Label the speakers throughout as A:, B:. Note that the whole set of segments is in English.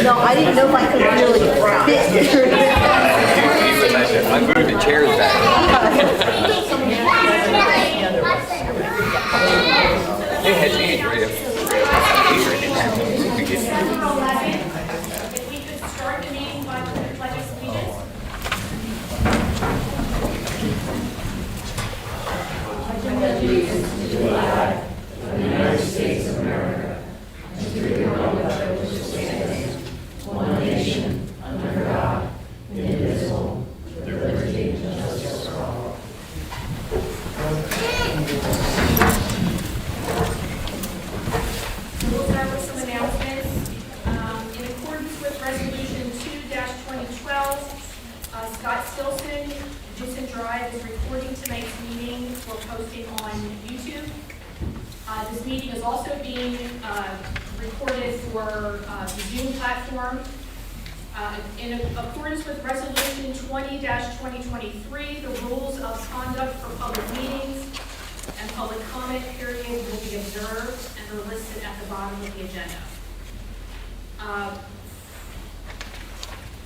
A: No, I didn't know if I could really fit.
B: I moved the chairs back. Hey, has Andrea?
C: If we could start the meeting by the pledge of allegiance.
D: Allegiance to the flag of the United States of America and to the republic for which it stands, one nation, under God, indivisible, with liberty and justice for all.
C: We'll start with some announcements. In accordance with Resolution 2-2012, Scott Stilson, Jason Drive, is recording tonight's meeting for posting on YouTube. This meeting is also being recorded for the Zoom platform. In accordance with Resolution 20-2023, the rules of conduct for public meetings and public comment period will be observed and are listed at the bottom of the agenda.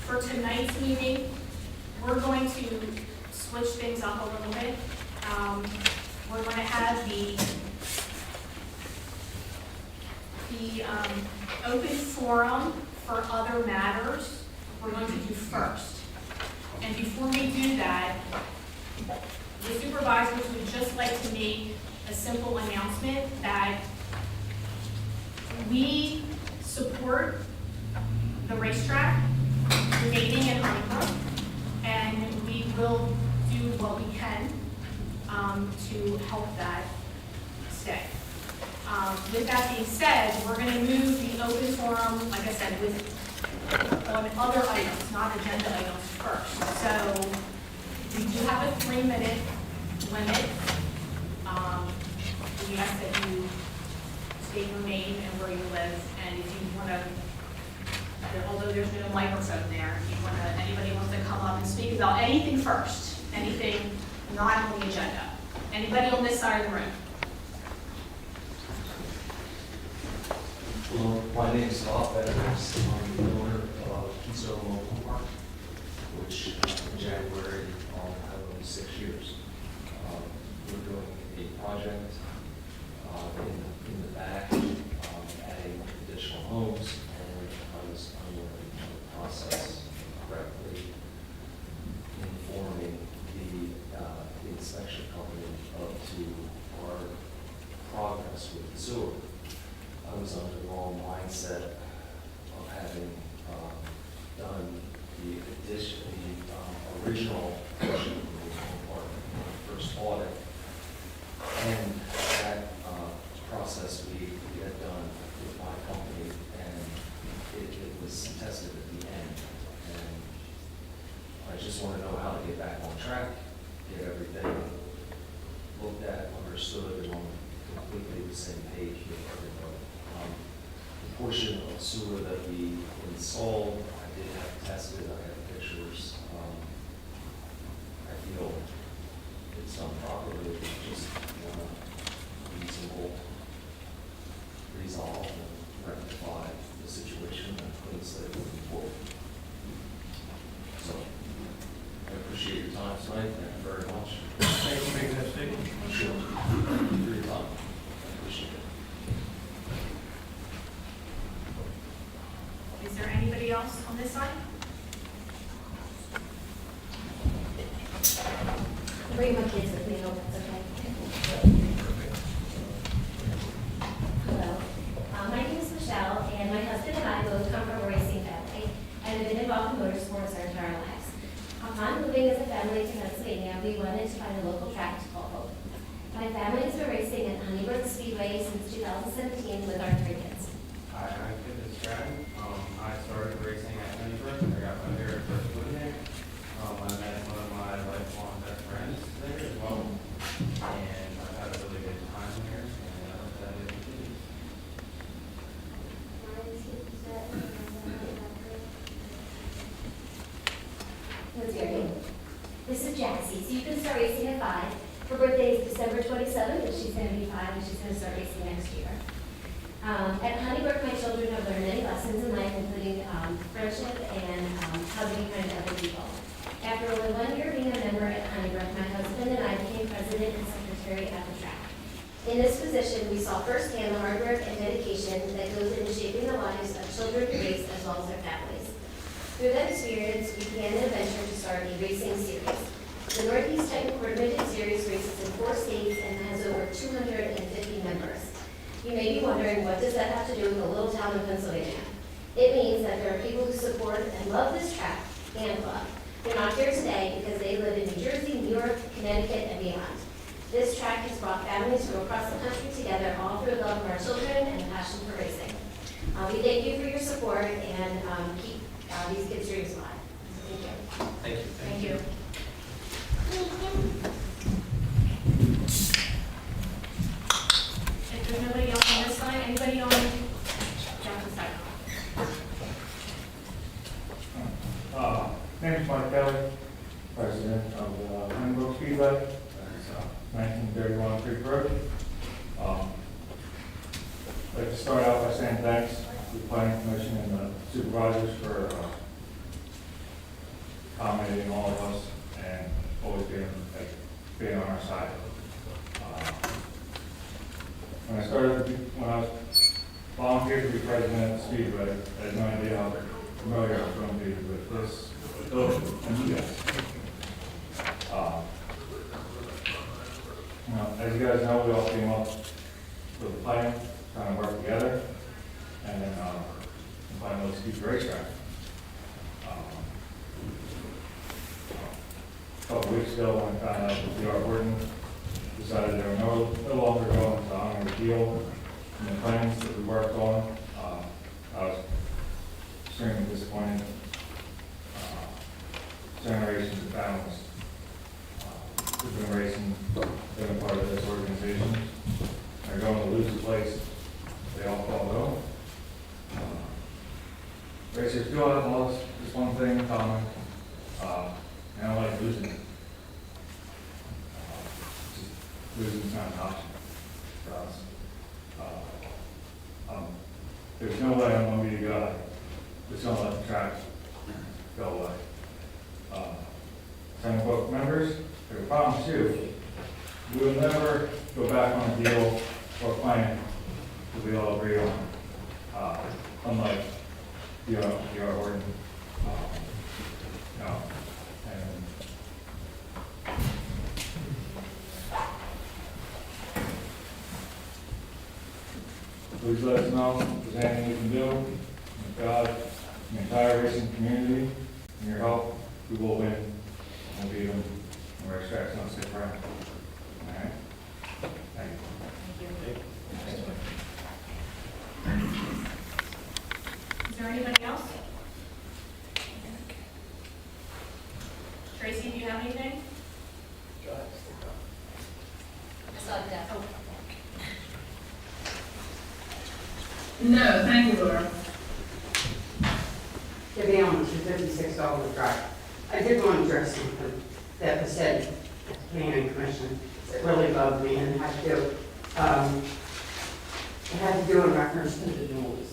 C: For tonight's meeting, we're going to switch things up a little bit. We're going to have the open forum for other matters we're going to do first. And before we do that, the supervisors would just like to make a simple announcement that we support the racetrack remaining in Honeycomb, and we will do what we can to help that stay. With that being said, we're going to move the open forum, like I said, on other items, not agenda items first. So we do have a 3-minute limit. We ask that you state your name and where you live, and if you want to, although there's no microphone there, if you want to, anybody wants to come up and speak about anything first, anything not on the agenda. Anybody on this side of the room?
E: Well, my name is Bob Edwards. I'm the owner of Keystone Local Park, which in January I'll have over 6 years. We're doing a project in the back, adding additional homes, and I was unwilling to process correctly, informing the inspection company up to our progress with the sewer. I was under the wrong mindset of having done the original portion of the part when I first bought it. And that process we had done with my company, and it was tested at the end. And I just want to know how to get back on track, get everything looked at, understood, and on completely the same page with everybody. The portion of sewer that we installed, I did have tested, I have pictures. I feel it's done properly, just reasonable resolve and rectify the situation and clean slate moving forward. So, I appreciate your time tonight, thank you very much.
F: Thanks for making that statement.
E: Sure. Thank you for your time. I appreciate it.
C: Is there anybody else on this side?
A: Bring my kids with me, I hope that's okay. Hello. My
D: I both come from a racing family and have been involved in motorsports our entire lives. Upon moving as a family to Pennsylvania, we wanted to find a local track to call home. My family has been racing at Brook Speedway since 2017 with our 3 kids.
G: Hi, I'm Fitness Track. I started racing at Brook. I got my very first win there. I met one of my lifelong best friends there as well. And I've had a really good time there, and I hope that it continues.
D: What's your name? This is Jaxie. So you can start racing at 5. Her birthday is December 27th, and she's going to be 5, and she's going to start racing next year. At Brook, my children have learned many lessons in life, including friendship and how to be kind to other people. After only 1 year being a member at Brook, my husband and I became president and secretary at the track. In this position, we saw firsthand the hard work and dedication that goes into shaping the lives of children who race as well as their families. Through that experience, we began an adventure to start a racing series. The Northeast Titan Coordinated Series races in 4 states and has over 250 members. You may be wondering, what does that have to do with a little town in Pennsylvania? It means that there are people who support and love this track and club. They're not here today because they live in New Jersey, New York, Connecticut, and beyond. This track has brought families from across the country together, all through the love of our children and a passion for racing. We thank you for your support and keep these kids' dreams alive. Thank you.
B: Thank you.
C: Thank you. If there's nobody else on this side, anybody on Jackson's side?
H: Name is Mike Kelly, president of Brook Speedway. That's 1931 Creek Road. I'd like to start out by saying thanks to the planning commission and the supervisors for accommodating all of us and always being on our side. When I was volunteered to be president of Speedway, I had no idea how familiar I was going to be with this building and you guys. As you guys know, we all came up with a plan, trying to work together, and then find a speed racetrack. A couple weeks ago, when I found out that the Gordon decided they were no longer going to honor the deal and the plans that we worked on, I was extremely disappointed. Generations of families who've been racing, been a part of this organization, are going to lose the place they all call home. Racers do have lost just one thing in common, and I like losing. Losing's not an option for us. There's no way I'm going to be the guy that's going to let the track go away. Some book members, I promise you, we will never go back on a deal or plan that we all agree on, unlike the Orton. No. And please let us know if there's anything we can do. With God, the entire racing community, and your help, we will win. We'll beat them. And we're extracting on stick around. All right? Thank you.
C: Is there anybody else? Tracy, do you have anything?
D: I saw Deb.
C: Oh.
I: No, thank you, Laura.
J: To be honest, for $56 a drive, I did want to address something that was said at the planning commission that really bugged me and had to do in reference to the noise.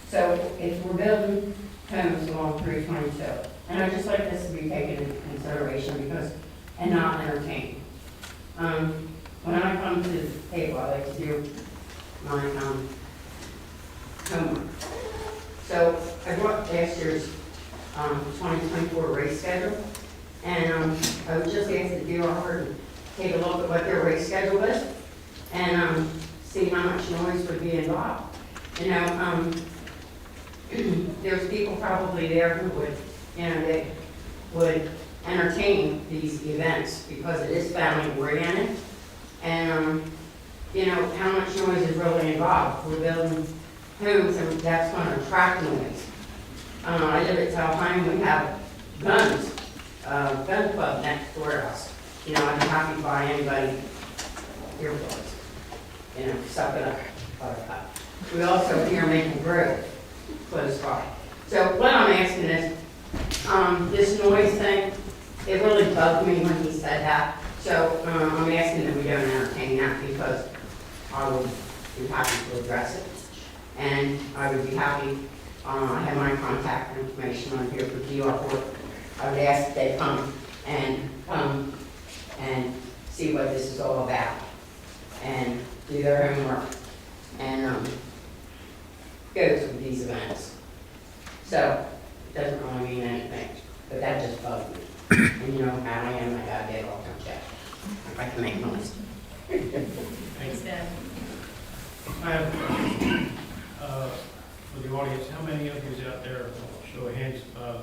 J: So if we're building homes along 322, and I just like this to be taken into consideration and not entertained. When I come to the table, I like to do my homework. So I brought last year's 2024 race schedule, and I was just asked to do our and take a look at what their race schedule is, and see how much noise would be involved. You know, there's people probably there who would, you know, they would entertain these events because it is family oriented. And, you know, how much noise is really involved? We're building homes and that's going to attract noise. I live at Tel-Hai and we have guns, gun club next door to us. You know, I'd be happy to buy anybody earplugs, you know, suck it up, buttercup. We also here Maple Grove, close by. So what I'm asking is, this noise thing, it really bugged me when he said that. So I'm asking that we don't entertain that because I would be happy to address it. And I would be happy, I have my contact information on here for DR Court. I would ask that they come and see what this is all about and do their homework and go to these events. So it doesn't really mean anything, but that just bugged me. And you know how I am, I gotta get off my chest. If I can make noise.
C: Thanks, Deb.
F: I have a question. For the audience, how many of you out there, show of hands, are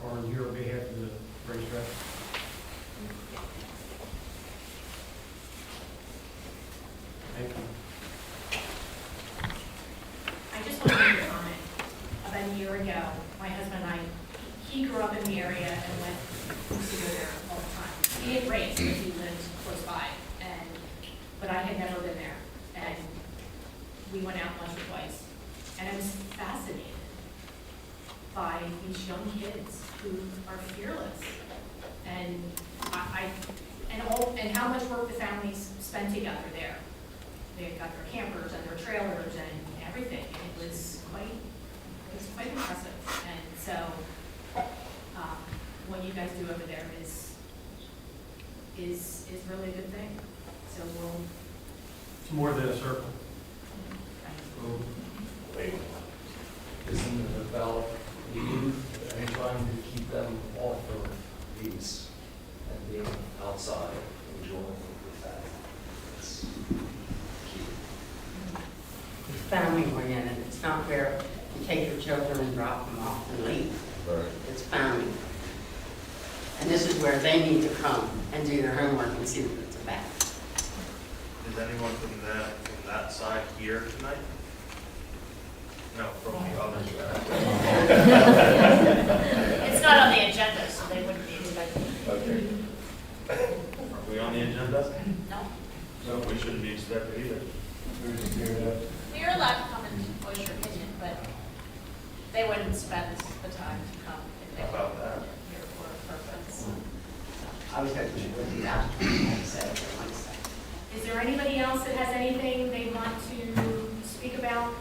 F: on your behalf of the racetrack? Thank you.
C: I just want to make a comment. About a year ago, my husband and I, he grew up in the area and went to go there all the time. He didn't race because he lived close by, but I had never been there. And we went out once or twice. And I was fascinated by these young kids who are fearless. And and how much work the families spend together there. They've got their campers and their trailers and everything. It was quite impressive. And so what you guys do over there is really a good thing. So we'll.
F: It's more than a circle.
E: Isn't it about the youth and trying to keep them off of these and being outside, enjoying the fact it's key.
J: It's family oriented. It's not where you take your children and drop them off and leave.
E: Right.
J: It's family. And this is where they need to come and do their homework and see what it's about.
K: Is anyone from that side here tonight? No, from the other side.
C: It's not on the agenda, so they wouldn't be expected.
K: Okay. Are we on the agenda?
C: No.
K: No, we shouldn't be expected either.
C: You're allowed to come and voice your opinion, but they wouldn't spend the time to come if they
K: How
C: were
K: about that?
C: here for a purpose.
J: I was hoping you would do that.
C: Is there anybody else that has anything they want to speak about?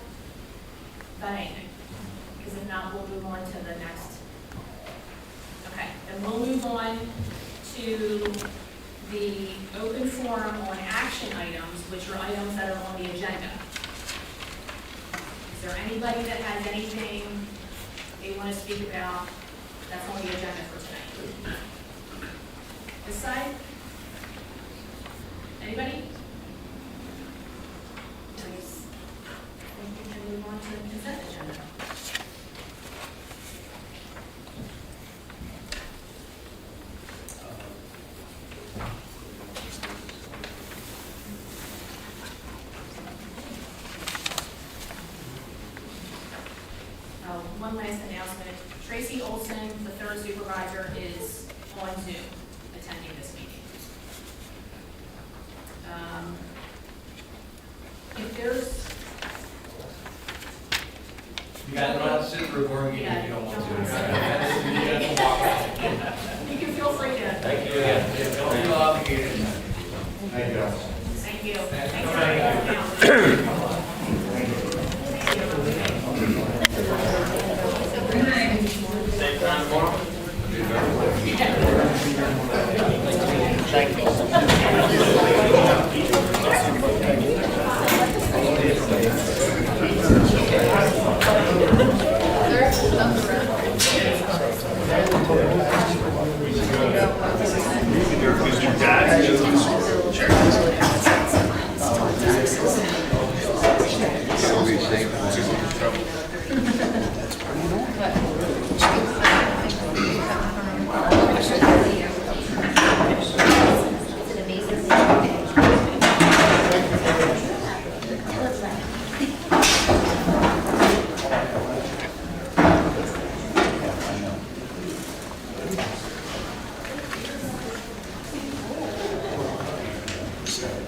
C: About anything? Because if not, we'll move on to the next. Okay, then we'll move on to the open forum on action items, which are items that are on the agenda. Is there anybody that has anything they want to speak about that's on the agenda for tonight? This side? Anybody? Please. I think we can move on to the consent agenda. One last announcement. Tracy Olson, the third supervisor, is on Zoom attending this meeting. If there's...
E: You don't have to sit through a board meeting if you don't want to.
C: You can feel free to.
E: Thank you again. Don't be obligated.
H: Thank you.
C: Thank you. Thanks for coming down.
K: Same time tomorrow?
B: precinct.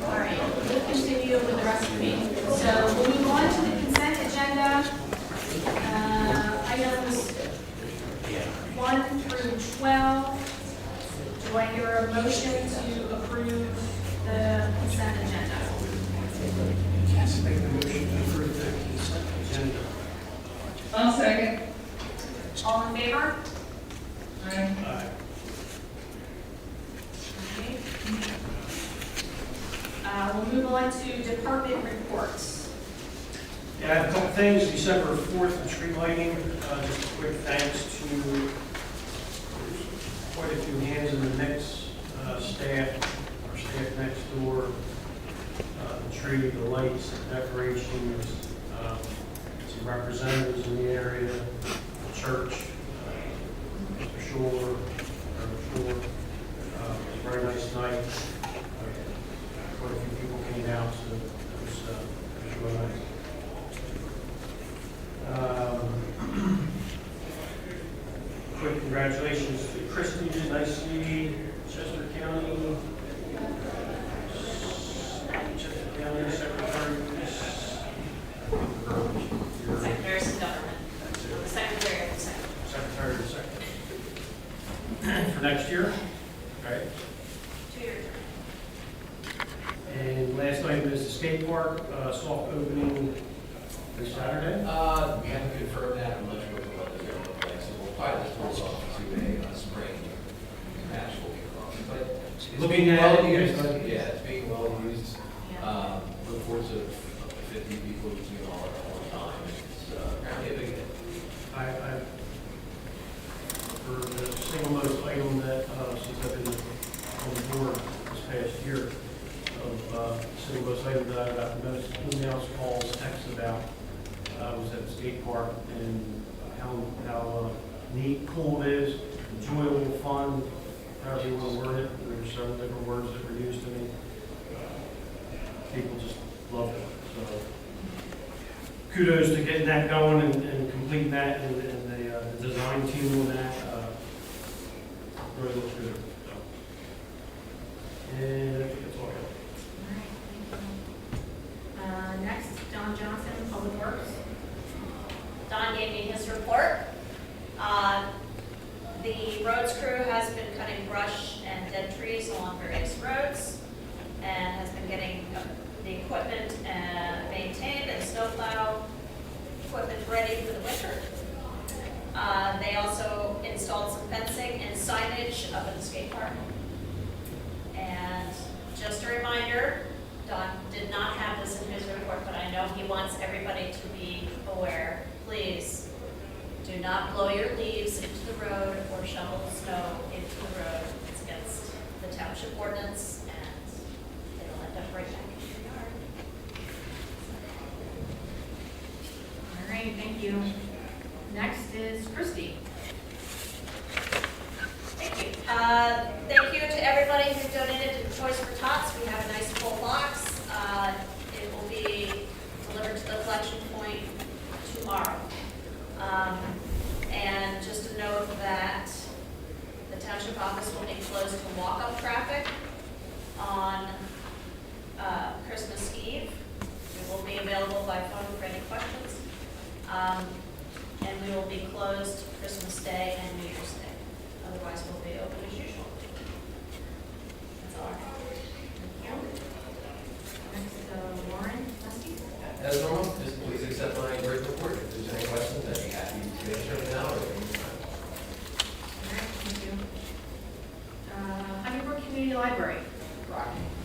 C: All right, we'll continue with the rest of the meeting. So we'll move on to the consent agenda. Items 1 through 12. Do I hear a motion to approve the consent agenda?
F: Make the motion to approve the consent agenda.
I: I'll second.
C: All in favor?
I: Aye.
F: Aye.
C: Okay. We'll move on to department reports.
F: Yeah, I have a couple things. December 4th, the tree lighting. Just a quick thanks to quite a few hands in the mix. Staff, our staff next door, the tree, the lights, the decorations, some representatives in the area, the church, Mr. Shore. It was a very nice night. Quite a few people came out, so it was really nice. Quick congratulations to Kristy, nicely, Chester County Secretary.
C: Secretary of Government. The Secretary of the
F: Secretary of the Secretary. For next year, right?
C: 2 years.
F: And last item is the skate park, soft opening this Saturday.
E: We haven't confirmed that, I'm not sure what the weather's going to look like, so we'll probably just hold off to a spring actual kickoff. But it's
F: Looking
E: being
F: at
E: well
F: it, you guys
E: used,
F: like it?
E: yeah, it's being well used. Reports of up to 50 people using it all the time. It's apparently a big hit.
F: For the single most item that, since I've been on the board this past year, of single most item that I got the most emails, calls, texts about, was at the skate park, and how neat, cool it is, enjoyable, fun, however you want to word it. There were several different words that were used to me. People just loved it. So kudos to getting that going and completing that, and the design team on that. Really looks good. So. And I think that's all I have.
C: Next, Don Johnson, Public Works. Don gave me his report. The roads crew has been cutting brush and dead trees along various roads and has been getting the equipment maintained and snowplow equipment ready for the winter. They also installed some fencing and signage up at the skate park. And just a reminder, Don did not have this in his report, but I know he wants everybody to be aware. Please do not blow your leaves into the road or shovel snow into the road. It's against the township ordinance and it'll end up right back in your yard. All right, thank you. Next is Kristy. Thank you. Thank you to everybody who donated to Toys for Tots. We have a nice full box. It will be delivered to the collection point tomorrow. And just a note that the township office will be closed to walk-up traffic on Christmas Eve. We will be available by phone for any questions. And we will be closed Christmas Day and New Year's Day. Otherwise, we'll be open as usual. That's all I have. Thank you. Next, Warren, Dusty.
E: As normal, just please accept my written report. If there's any questions, I'd be happy to answer them now or at any time.
C: All right, thank you. Honeybrook Community Library.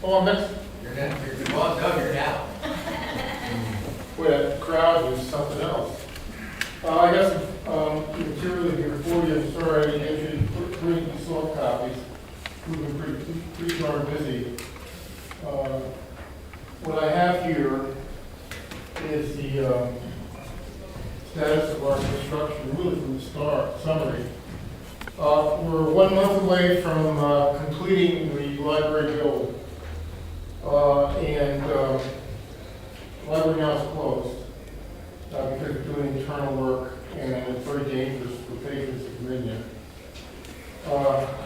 L: Oh, I missed.
E: You're well, no, you're down.
L: Boy, that crowd was something else. I got some material here for you. I'm sorry I didn't get you to bring the soft copies. We've been pretty darn busy. What I have here is is the status of our construction, really from the start, summary. We're 1 month away from completing the library build. And the library now is closed because we're doing internal work, and it's very dangerous for patrons to come in there.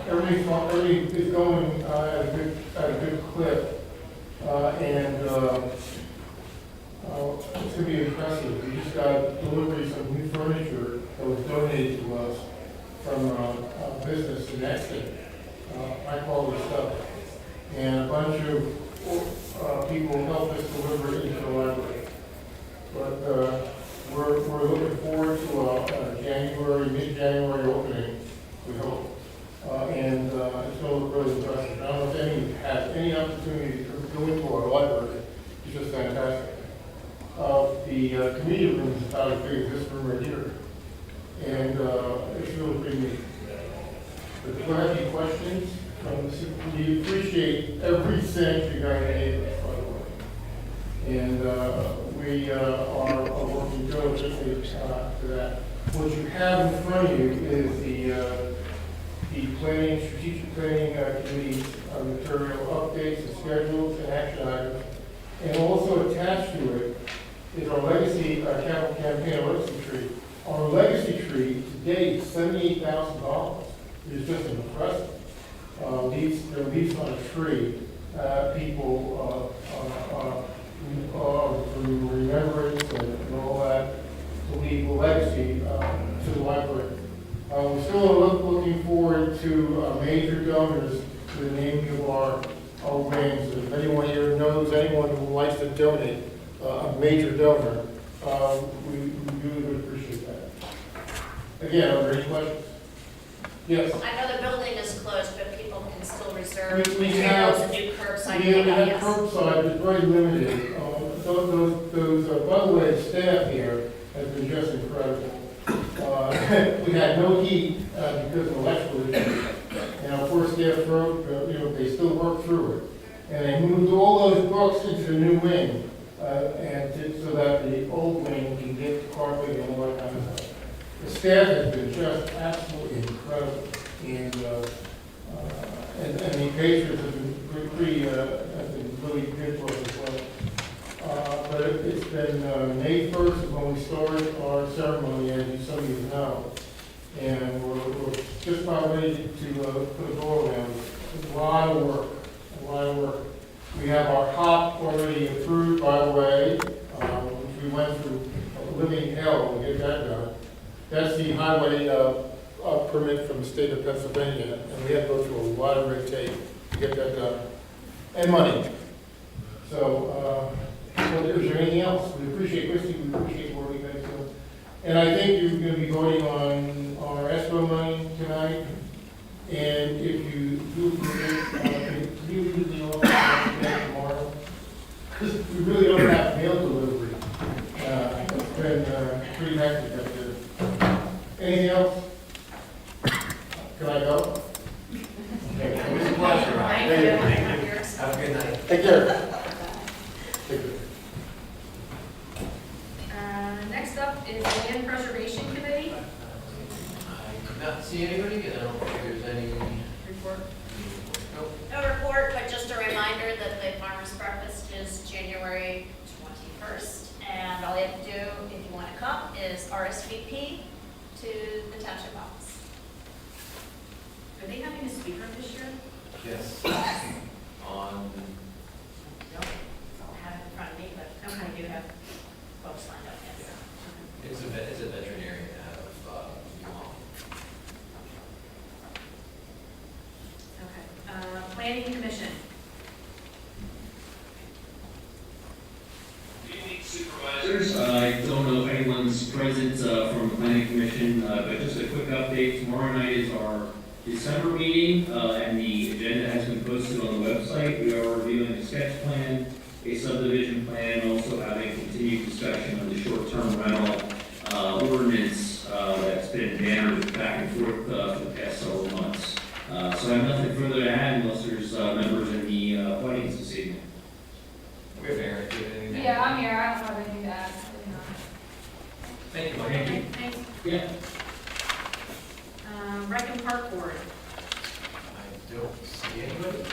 L: Everything is going at a good clip, and it's going to be impressive. We just got delivery of some new furniture that was donated to us from a business in Exec, high quality stuff, and a bunch of people helped us deliver it into the library. But we're looking forward to a mid-January opening, we hope. And it's going to look really impressive. I don't know if any has any opportunity to go into our library. It's just fantastic. The community room is about as big as this room right here. And it's really pretty neat. But if you have any questions, we appreciate every cent you guys gave us, by the way. And we are working diligently to that. What you have in front of you is the strategic planning committee's material updates and schedules and action items. And also attached to it is our legacy capital campaign legacy tree. Our legacy tree to date is $78,000. It's just impressive. These on a tree, people through remembrance and all that to leave a legacy to the library. We're still looking forward to major donors to the naming of our wings. If anyone here knows anyone who likes to donate, a major donor, we really would appreciate that. Again, are there any questions? Yes.
M: I know the building is closed, but people can still reserve
L: We
M: materials
L: have-
M: and do curbside
L: We
M: pickup,
L: have
M: yes.
L: curbside, it's very limited. By the way, the staff here has been just incredible. We had no heat because of electrical issues. And our poor staff broke, they still worked through it. And they moved all those books into the new wing, so that the old wing can get carpet and all that kind of stuff. The staff has been just absolutely incredible. And the patrons have been really good for us as well. But it's been May 1st is when we started our ceremony, as some of you know. And we're just about ready to put a goal around it. A lot of work. We have our hop already approved, by the way, which we went through a living hell to get that done. That's the highway permit from the state of Pennsylvania, and we had to go through a lot of red tape to get that done. And money. So, is there anything else? We appreciate Kristy, we appreciate what you guys do. And I think you're going to be voting on our escrow money tonight. And if you do, can you leave the office tomorrow? Because we really don't have mail delivery. It's been pretty hectic up there. Anything else? Can I go? Okay.
B: It was a pleasure.
M: Thank
B: Thank
M: you.
B: you. Have a good night.
L: Take care. Take care.
C: Next up is the Land Preservation Committee.
B: I could not see anybody, and I don't think there's any
C: Report.
B: Nope.
M: No report, but just a reminder that the farmer's breakfast is January 21st. And all you have to do, if you want to come, is RSVP to the township office.
C: Are they having a speaker this year?
B: Yes. On.
M: Don't have it in front of me, but I do have folks lined up, yes.
B: It's a veterinarian out of Newhall.
C: Okay. Planning Commission.
N: Supervisors, I don't know if anyone's present from the Planning Commission, but just a quick update. Tomorrow night is our December meeting, and the agenda has been posted on the website. We are reviewing a sketch plan, a subdivision plan, also having continued discussion on the short-term rental ordinance that's been bannered back and forth for the past several months. So I have nothing further to add unless there's members in the audience this evening.
B: We have Aaron. Do you have anything?
O: Yeah, I'm here. I don't have anything to add.
N: Yeah.
C: Rec and Park Board.
B: I don't see anybody.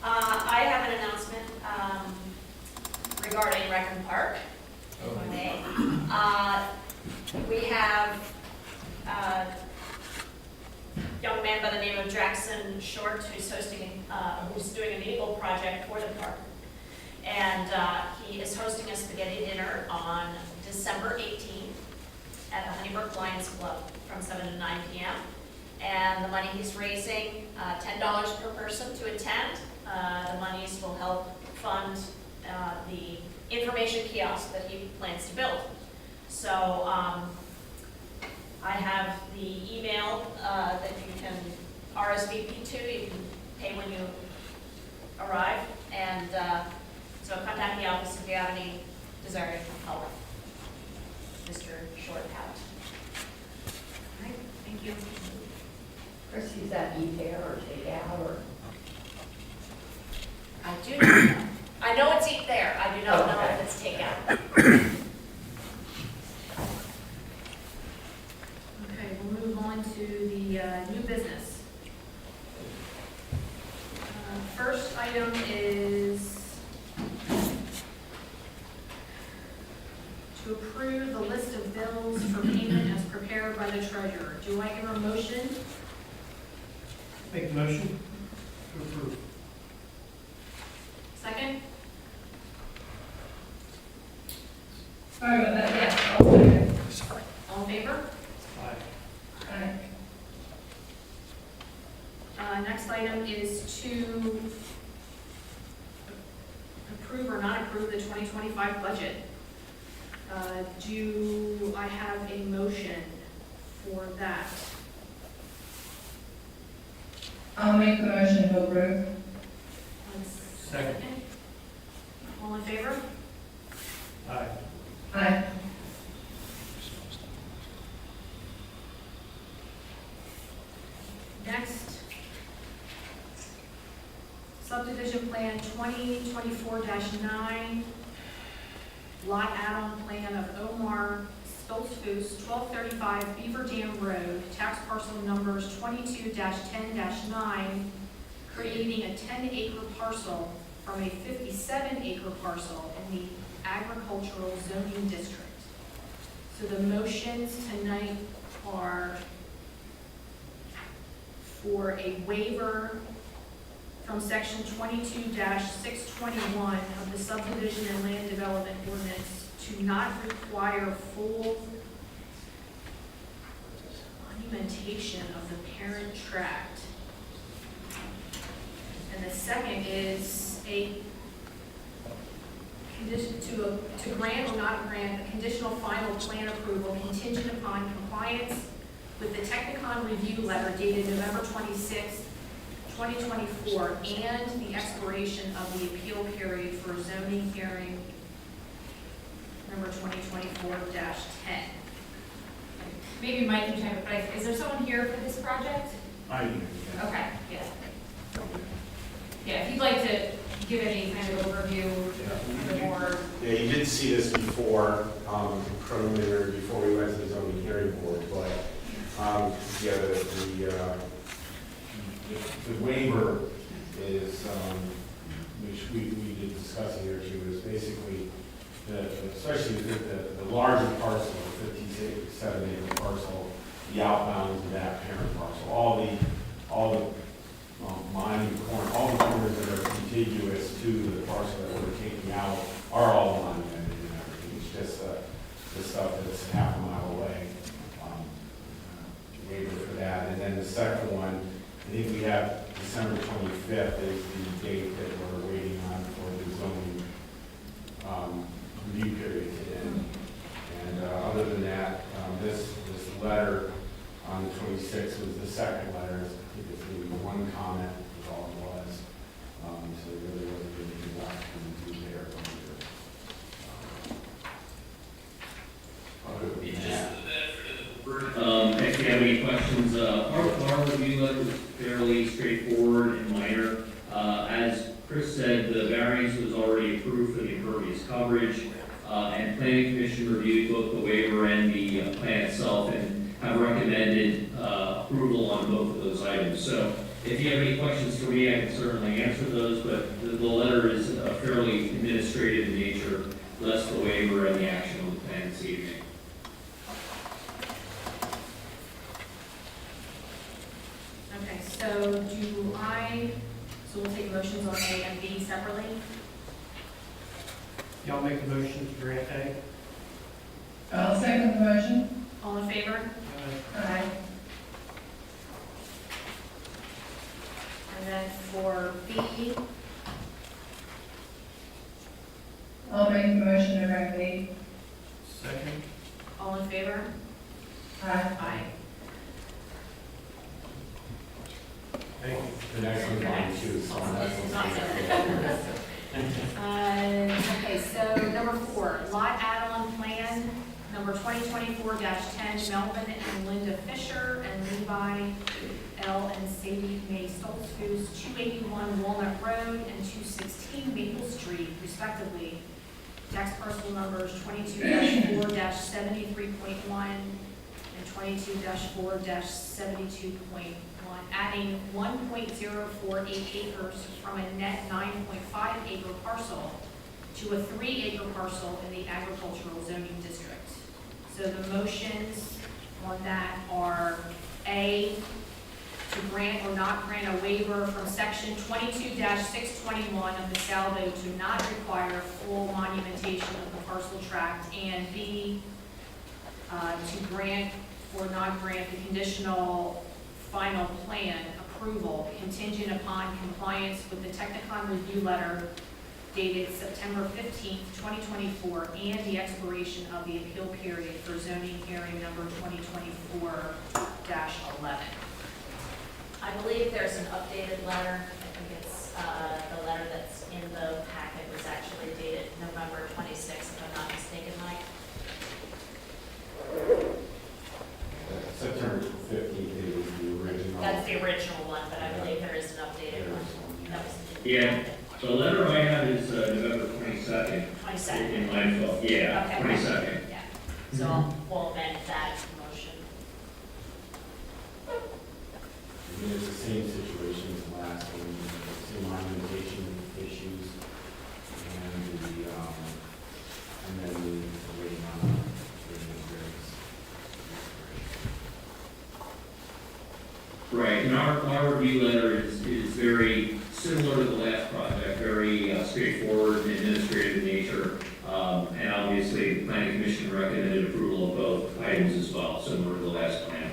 M: I have an announcement regarding Rec and Park. Okay. We have a young man by the name of Jackson Short who's doing an Eagle project for the park. And he is hosting a spaghetti dinner on December 18th at the Honeybrook Lions Club from 7 to 9 p.m. And the money he's raising, $10 per person to attend. The monies will help fund the information kiosk that he plans to build. So I have the email that you can RSVP to. You can pay when you arrive. And so contact the office if you have any desire to help Mr. Short out.
C: All right, thank you.
J: Kristy, is that eat-there or take-out or?
M: I do not know. I know it's eat there. I do not know if it's takeout.
C: Okay, we'll move on to the new business. First item is to approve the list of bills for payment as prepared by the treasurer. Do I hear a motion?
F: Make the motion to approve.
C: Second?
I: Sorry about that, yes, I'll second.
C: All in favor?
F: Aye.
I: Aye.
C: Next item is to approve or not approve the 2025 budget. Do I have a motion for that?
I: I'll make the motion to approve.
F: Second.
C: All in favor?
F: Aye.
I: Aye.
C: Next, subdivision plan 2024-9, lot add-on plan of Omar Stoltzfus, 1235 Beaver Dam Road, tax parcel numbers 22-10-9, creating a 10-acre parcel from a 57-acre parcel in the agricultural zoning district. So the motions tonight are for a waiver from section 22-621 of the subdivision and land development ordinance to not require full monumentation of the parent tract. And the second is a condition to grant or not grant a conditional final plan approval contingent upon compliance with the Technicon review letter dated November 26, 2024, and the expiration of the appeal period for zoning hearing number 2024-10.
O: Maybe Mike can chime in, but is there someone here for this project?
F: I do.
O: Okay, yeah. Yeah, if you'd like to give any kind of overview of the board.
P: Yeah, you did see this before, preliminary, before we went to the zoning hearing board, but, yeah, the waiver is, which we did discuss here too, is basically, especially the larger parcel, the 57-acre parcel, the outbounds of that parent parcel, all the mining corner, all the corners that are contiguous to the parcel that we're taking out are all monumented and everything. It's just the stuff that's half a mile away. Waiver for that. And then the second one, I think we have December 25th is the date that we're waiting on for the zoning review period to end. And other than that, this letter on the 26th was the second letter. I think it's maybe one comment is all it was. So there really wasn't anything left to do there. Other than that.
N: If you have any questions, our review letter was fairly straightforward and minor. As Chris said, the variance was already approved for the impervious coverage. and planning commission reviewed both the waiver and the plan itself and have recommended approval on both of those items. So if you have any questions for me, I can certainly answer those, but the letter is fairly administrative in nature, less the waiver and the action on the plan this evening.
O: Okay, so so we'll take motions on A and B separately?
F: Y'all make a motion to grant A?
I: I'll second the motion.
O: All in favor?
I: Aye.
O: And then for B,
I: I'll make the motion to grant B.
F: Second?
O: all in favor?
I: Aye.
O: Aye.
F: Thank you.
P: The next one's mine too, so that's
O: Okay, so number 4, lot add-on plan, number 2024-10, Melvin and Linda Fisher and Levi L. and Sadie Mae Stoltz, who's 281 Walnut Road and 216 Maple Street, respectively. Tax parcel numbers 22-4-73.1 and 22-4-72.1, adding 1.048 acres from a net 9.5 acre parcel to a 3 acre parcel in the agricultural zoning district. So the motions on that are A, to grant or not grant a waiver from section 22-621 of the SALDO to not require full monumentation of the parcel tract, and B, to grant or not grant the conditional final plan approval contingent upon compliance with the Technicon review letter dated September 15th, 2024, and the expiration of the appeal period for zoning hearing number 2024-11.
M: I believe there's an updated letter. I think it's the letter that's in the packet was actually dated November 26th, if I'm not mistaken, Mike.
P: September 15th is the original.
M: That's the original one, but I believe there is an updated one. That was
N: Yeah, the letter I have is November 22nd.
M: 22nd.
N: In line 12, yeah,
M: Okay.
N: 22nd.
M: Yeah. So we'll amend that motion.
P: It's the same situation as the last one, same monumentation issues, and then the waiting on the various.
N: Right, and our review letter is very similar to the last project, very straightforward and administrative in nature. And obviously, the planning commission recommended approval of both items as well, similar to the last plan.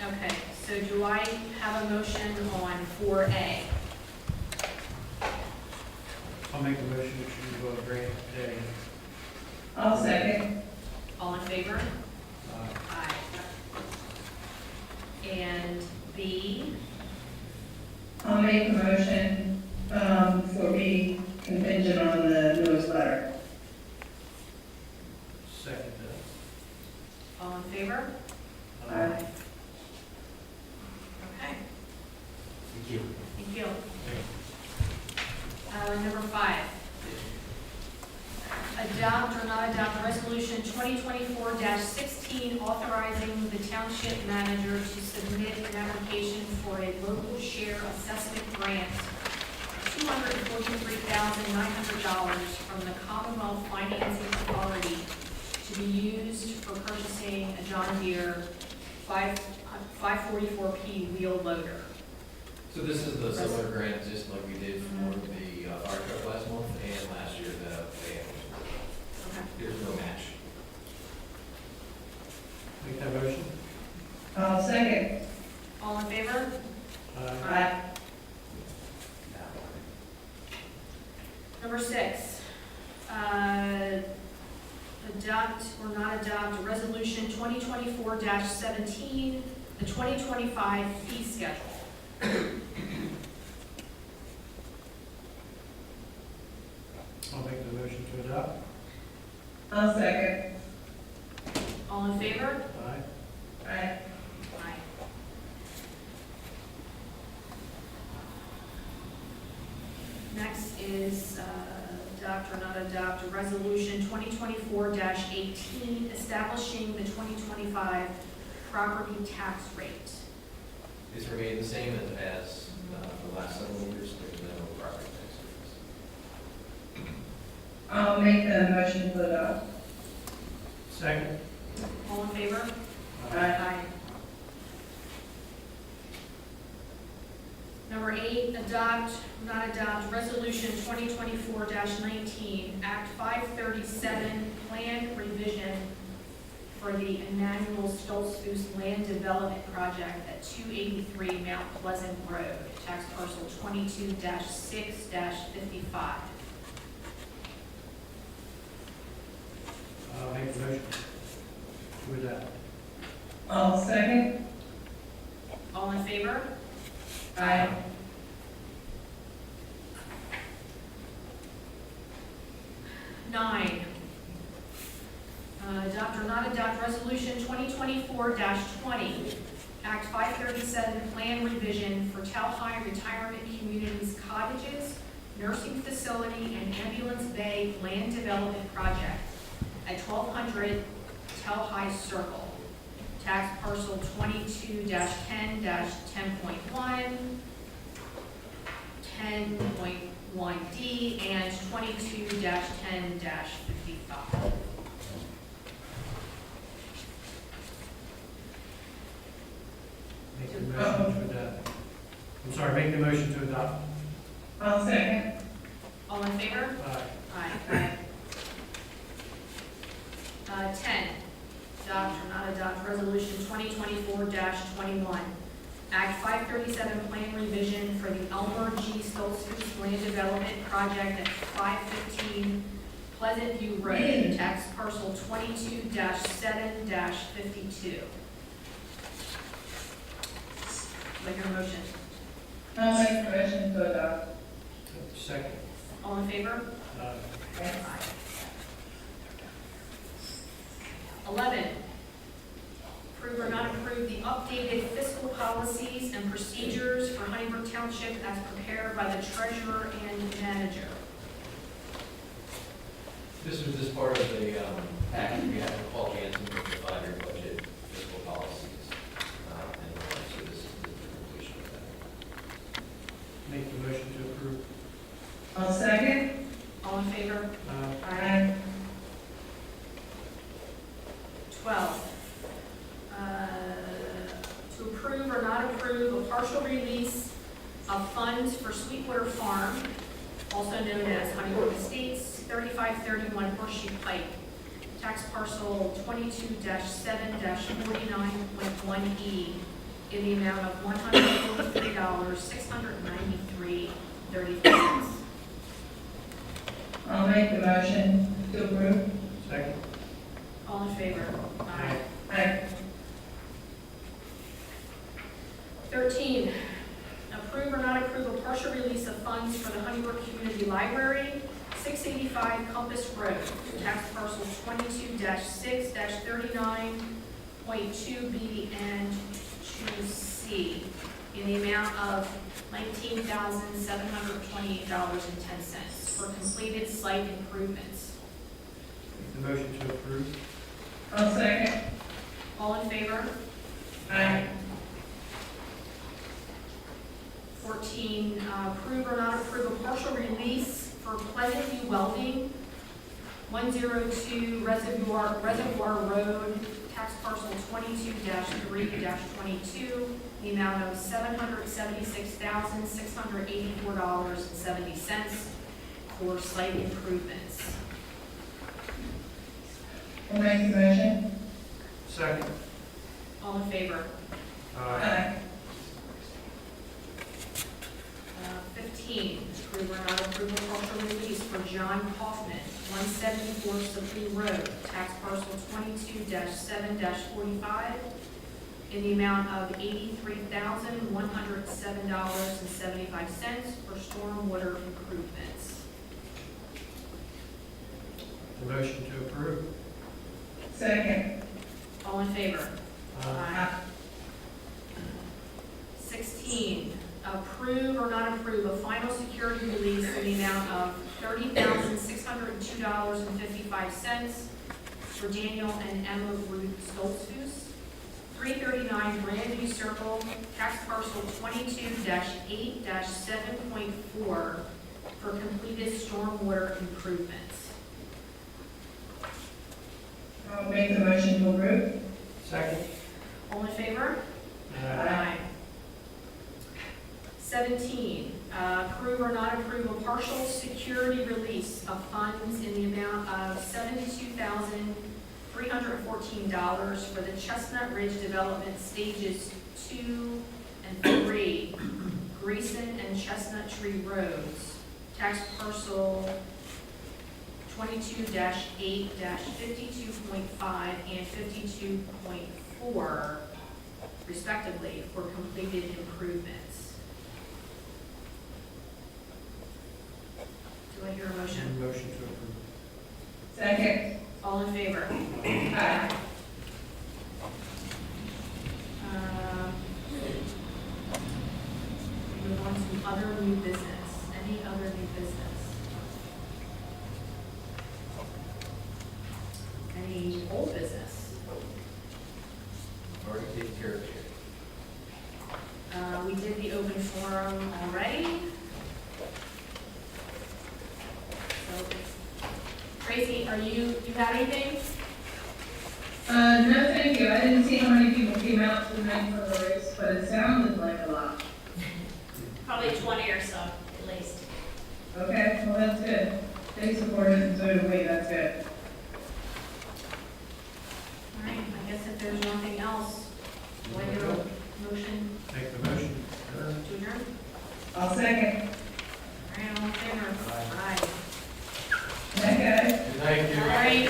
O: Okay, so do I have a motion on 4A?
F: I'll make a motion to grant A.
I: I'll second.
O: All in favor? Aye. And B,
I: I'll make a motion for B contingent on the newest letter.
F: Second.
O: all in favor?
I: Aye.
O: Okay,
P: Thank you.
O: thank you. Number 5, adopt or not adopt resolution 2024-16 authorizing the township manager to submit an application for a local share assessment grant of $243,900 from the Commonwealth Financing Authority to be used for purchasing a John Deere 544P wheel loader.
B: So this is the similar grant, just like we did for the fire truck last month and last year, the van.
O: Okay.
B: There's no match.
F: Make that motion?
I: I'll second.
O: All in favor?
I: Aye.
O: Number 6, adopt or not adopt resolution 2024-17, the 2025 fee schedule.
F: I'll make the motion to adopt.
I: I'll second.
O: All in favor?
F: Aye.
I: Aye.
O: Aye. Next is is adopt or not adopt a resolution 2024-18 establishing the 2025 property tax rate.
B: It's remained the same as the last several years. There's no property tax rates.
I: I'll make the motion to adopt.
F: Second.
O: All in favor?
I: Aye.
O: Number 8, adopt, not adopt, resolution 2024-19, Act 537, plan revision for the Emmanuel Stoltzfus Land Development Project at 283 Mount Pleasant Road, tax parcel 22-6-55.
F: I'll make the motion to adopt.
I: I'll second.
O: All in favor?
I: Aye.
O: Nine, adopt or not adopt resolution 2024-20, Act 537, plan revision for Tel-Hai Retirement Communities Cottages, Nursing Facility, and Ambulance Bay Land Development Project at 1200 Tel-Hai Circle, tax parcel 22-10-10.1, 10.1D, and 22-10-55.
F: Make the motion to adopt. I'm sorry, make the motion to adopt.
I: I'll second.
O: All in favor?
F: Aye.
O: Aye. 10, adopt or not adopt resolution 2024-21, Act 537 plan revision for the Elmer G. Stoltzfus Land Development Project at 515 Pleasant View Road, tax parcel 22-7-52. Like your motion.
I: I'll make the motion to adopt.
F: Second.
O: All in favor?
F: Aye.
O: Aye. 11, approve or not approve the updated fiscal policies and procedures for Honeybrook Township as prepared by the treasurer and manager.
B: This was just part of the package we had to call Jansen to define your budget fiscal policies. And so this is the completion of that.
F: Make the motion to approve.
I: I'll second.
O: All in favor?
I: Aye.
O: 12, to approve or not approve a partial release of funds for Sweetwater Farm, also known as Honeybrook Estates, 3531 Horseshoe Pike, tax parcel 22-7-49.1E, in the amount of $143,693.30.
I: I'll make the motion to approve.
F: Second.
O: All in favor?
F: Aye.
I: Aye.
O: 13, approve or not approve a partial release of funds for the Honeybrook Community Library, 685 Compass Road, tax parcel 22-6-39.2B and 2C, in the amount of $19,728.10 for completed site improvements.
F: Make the motion to approve.
I: I'll second.
O: All in favor?
I: Aye.
O: 14, approve or not approve a partial release for Pleasant View Welding, 102 Reservoir Road, tax parcel 22-3-22, the amount of $776,684.70 for site improvements.
I: I'll make the motion.
F: Second.
O: All in favor?
I: Aye.
O: 15, approve or not approve a partial release for John Kaufman, 174 Supreme Road, tax parcel 22-7-45, in the amount of $83,107.75 for stormwater improvements.
F: The motion to approve.
I: Second.
O: All in favor?
F: Aye.
O: 16, approve or not approve a final security release in the amount of $30,602.55 for Daniel and Emma Ruth Stoltzfus. 339 Grandview Circle, tax parcel 22-8-7.4 for completed stormwater improvements.
I: I'll make the motion to approve.
F: Second.
O: All in favor?
I: Aye.
O: 17, approve or not approve a partial security release of funds in the amount of $72,314 for the Chestnut Ridge Development Stages 2 and 3, Greason and Chestnut Tree Roads, tax parcel 22-8-52.5 and 52.4 respectively for completed improvements. Do I hear a motion?
F: Motion to approve.
I: Second.
O: All in favor?
I: Aye.
O: Move on to other new business. Any other new business? Any old business?
B: Already taken care of it.
O: We did the open forum already. So, Tracy, you have anything?
I: No, thank you. I didn't see how many people came out tonight for the race, but it sounded like a lot.
M: Probably 20 or so, at least.
I: Okay, well, that's good. They supported and so did we, that's good.
O: All right, I guess if there's nothing else, do I hear a motion
F: Make the motion.
O: to adjourn?
I: I'll second.
O: All right, all in favor? Aye.
I: Okay.
L: Thank you.
O: All right.